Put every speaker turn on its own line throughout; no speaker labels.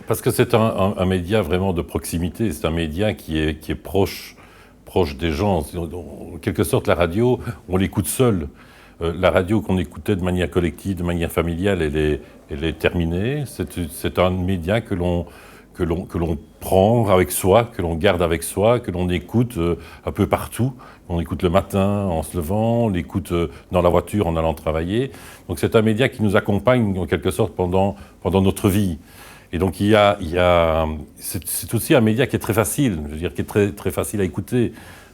Parce que c'est un média vraiment de proximité, c'est un média qui est proche des gens. En quelque sorte, la radio, on l'écoute seul. La radio qu'on écoutait de manière collective, de manière familiale, elle est terminée. C'est un média que l'on prend avec soi, que l'on garde avec soi, que l'on écoute un peu partout. On écoute le matin en se levant, on l'écoute dans la voiture en allant travailler. Donc c'est un média qui nous accompagne en quelque sorte pendant notre vie. Et donc c'est aussi un média qui est très facile, je veux dire, qui est très, très facile à écouter.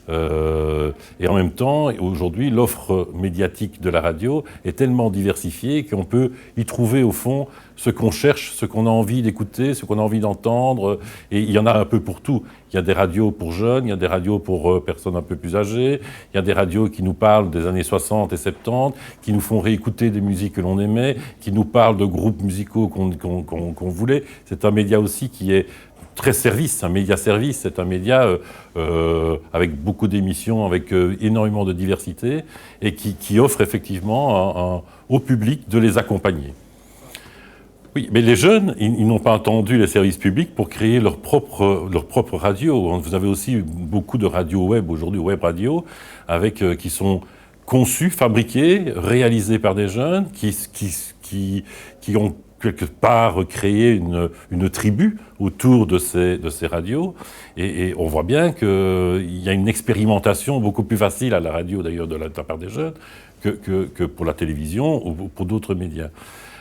Et en même temps, aujourd'hui, l'offre médiatique de la radio est tellement diversifiée qu'on peut y trouver au fond ce qu'on cherche, ce qu'on a envie d'écouter, ce qu'on a envie d'entendre. Et il y en a un peu pour tout. Il y a des radios pour jeunes, il y a des radios pour personnes un peu plus âgées, il y a des radios qui nous parlent des années 60 et 70, qui nous font réécouter des musiques que l'on aimait, qui nous parlent de groupes musicaux qu'on voulait. C'est un média aussi qui est très service, un média service, c'est un média avec beaucoup d'émissions, avec énormément de diversité et qui offre effectivement au public de les accompagner. Oui, mais les jeunes, ils n'ont pas attendu les services publics pour créer leur propre radio. Vous avez aussi beaucoup de radios web aujourd'hui, web radio, qui sont conçues, fabriquées, réalisées par des jeunes qui ont quelque part créé une tribu autour de ces radios. Et on voit bien qu'il y a une expérimentation beaucoup plus facile à la radio, d'ailleurs, de la part des jeunes, que pour la télévision ou pour d'autres médias.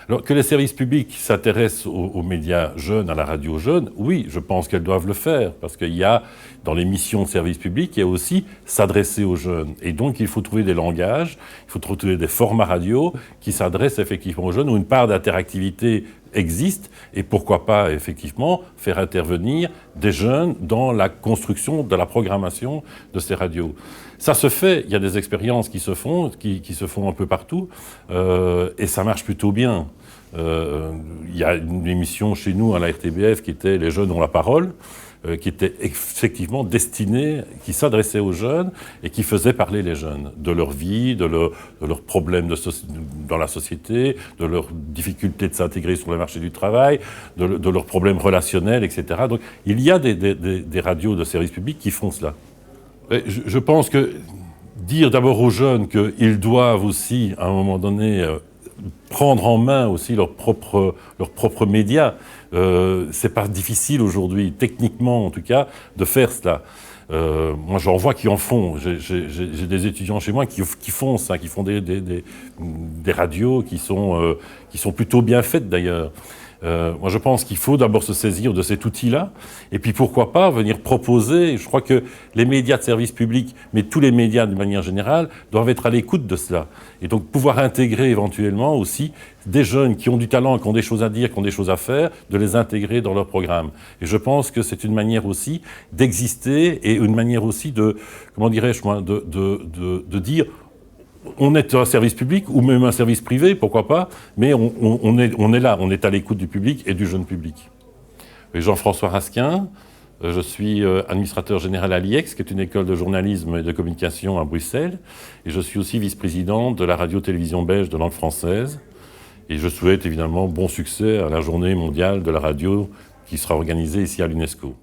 Alors que les services publics s'intéressent aux médias jeunes, à la radio jeune, oui, je pense qu'elles doivent le faire, parce qu'il y a, dans les missions de service public, il y a aussi s'adresser aux jeunes. Et donc, il faut trouver des langages, il faut trouver des formats radio qui s'adressent effectivement aux jeunes, où une part d'interactivité existe, et pourquoi pas, effectivement, faire intervenir des jeunes dans la construction de la programmation de ces radios. Ça se fait, il y a des expériences qui se font, qui se font un peu partout, et ça marche plutôt bien. Il y a une émission chez nous à la RTBF qui était « Les jeunes ont la parole », qui était effectivement destinée, qui s'adressait aux jeunes et qui faisait parler les jeunes de leur vie, de leurs problèmes dans la société, de leurs difficultés de s'intégrer sur le marché du travail, de leurs problèmes relationnels, etc. Donc il y a des radios de service public qui font cela. Et je pense que dire d'abord aux jeunes qu'ils doivent aussi, à un moment donné, prendre en main aussi leurs propres médias, c'est pas difficile aujourd'hui, techniquement en tout cas, de faire cela. Moi j'en vois qui en font, j'ai des étudiants chez moi qui font ça, qui font des radios qui sont plutôt bien faites d'ailleurs. Moi je pense qu'il faut d'abord se saisir de cet outil-là, et puis pourquoi pas venir proposer, je crois que les médias de service public, mais tous les médias de manière générale, doivent être à l'écoute de cela. Et donc pouvoir intégrer éventuellement aussi des jeunes qui ont du talent, qui ont des choses à dire, qui ont des choses à faire, de les intégrer dans leur programme. Et je pense que c'est une manière aussi d'exister, et une manière aussi de, comment dirais-je moi, de dire... On est un service public ou même un service privé, pourquoi pas, mais on est là, on est à l'écoute du public et du jeune public. Et Jean-François Rasquin, je suis administrateur général à l'IEX, qui est une école de journalisme et de communication à Bruxelles, et je suis aussi vice-président de la radio-télévision belge de langue française. Et je souhaite évidemment bon succès à la journée mondiale de la radio qui sera organisée ici à l'UNESCO.